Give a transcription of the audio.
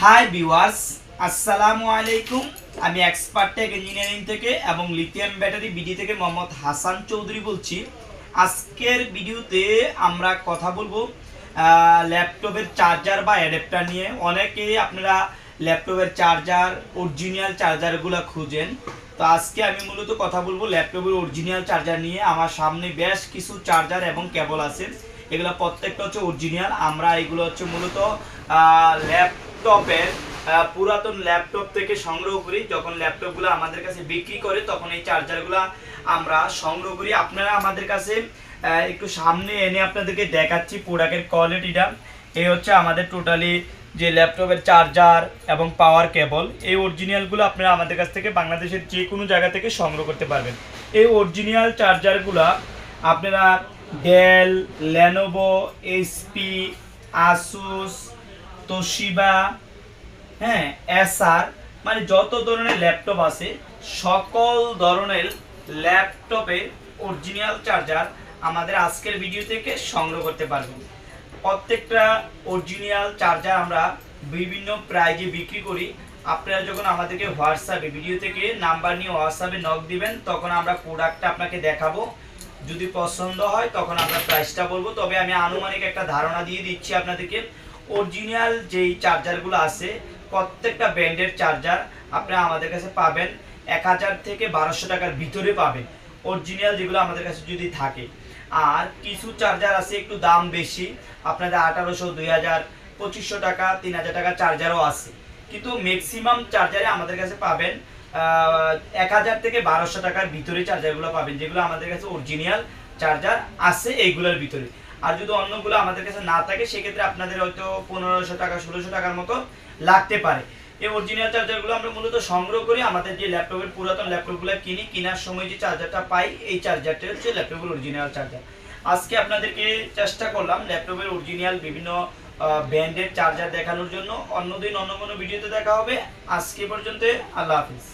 Hi viewers, আসসালামু আলাইকুম। আমি এক্সপার্ট টেক ইঞ্জিনিয়ারিং থেকে এবং লিথিয়াম ব্যাটারি বিডি থেকে মোহাম্মদ হাসান চৌধুরী বলছি। আজকের ভিডিওতে আমরা কথা বলবো ল্যাপটপের চার্জার বা অ্যাডাপ্টার নিয়ে। অনেকেই আপনারা ল্যাপটপের চার্জার, অরিজিনাল চার্জারগুলো খুঁজেন। তো আজকে আমি মূলত কথা বলবো ল্যাপটপের অরিজিনাল চার্জার নিয়ে। আমার সামনে বেশ কিছু চার্জার এবং কেবল আছে, এগুলো প্রত্যেকটা হচ্ছে অরিজিনাল। আমরা এগুলো হচ্ছে মূলত ল্যাপটপের পুরাতন ল্যাপটপ থেকে সংগ্রহ করি। যখন ল্যাপটপগুলো আমাদের কাছে বিক্রি করে তখন এই চার্জারগুলো আমরা সংগ্রহ করি। আপনারা আমাদের কাছে একটু সামনে এনে আপনাদেরকে দেখাচ্ছি প্রোডাক্টের কোয়ালিটিটা। এই হচ্ছে আমাদের টোটালি যে ল্যাপটপের চার্জার এবং পাওয়ার কেবল। এই অরিজিনালগুলো আপনারা আমাদের কাছ থেকে বাংলাদেশের যে কোনো জায়গা থেকে সংগ্রহ করতে পারবেন। এই অরিজিনাল চার্জারগুলো আপনারা Dell, Lenovo, HP, Asus, Toshiba, Acer, মানে যত ধরনের ল্যাপটপ আছে সকল ধরনের ল্যাপটপে অরিজিনাল চার্জার আমাদের আজকের ভিডিও থেকে সংগ্রহ করতে পারবেন। প্রত্যেকটা অরিজিনাল চার্জার আমরা বিভিন্ন প্রাইজে বিক্রি করি। আপনারা যখন আমাদেরকে হোয়াটসঅ্যাপে ভিডিও থেকে নাম্বার নিয়ে হোয়াটসঅ্যাপে নক দিবেন তখন আমরা প্রোডাক্টটা আপনাকে দেখাবো। যদি পছন্দ হয় তখন আমরা প্রাইসটা বলবো। তবে আমি আনুমানিক একটা ধারণা দিয়ে দিচ্ছি আপনাদেরকে। অরিজিনাল যেই চার্জারগুলো আছে প্রত্যেকটা ব্র্যান্ডের চার্জার আপনারা আমাদের কাছে পাবেন 1000 থেকে 1200 টাকার ভিতরে পাবেন, অরিজিনাল যেগুলো আমাদের কাছে যদি থাকে। আর কিছু চার্জার আছে একটু দাম বেশি, আপনাদের 1800, 2000, 2500 টাকা, 3000 টাকা চার্জারও আছে। কিন্তু ম্যাক্সিমাম চার্জারে আমাদের কাছে পাবেন 1000 থেকে 1200 টাকার ভিতরে চার্জারগুলো পাবেন, যেগুলো আমাদের কাছে অরিজিনাল চার্জার আছে এইগুলোর ভিতরে। আর যদি অন্যগুলো আমাদের কাছে না থাকে সেক্ষেত্রে আপনাদের হয়তো 1500 টাকা, 1600 টাকার মতো লাগতে পারে। এই অরিজিনাল চার্জারগুলো আমরা মূলত সংগ্রহ করি। আমাদের যে ল্যাপটপের পুরাতন ল্যাপটপগুলো কেনার সময় যে চার্জারটা পাই এই চার্জারটা হচ্ছে ল্যাপটপের অরিজিনাল চার্জার। আজকে আপনাদেরকে চেষ্টা করলাম ল্যাপটপের অরিজিনাল বিভিন্ন ব্র্যান্ডের চার্জার দেখানোর জন্য। অন্যদিন অন্য কোনো ভিডিওতে দেখা হবে। আজকে পর্যন্ত আল্লাহ হাফিজ।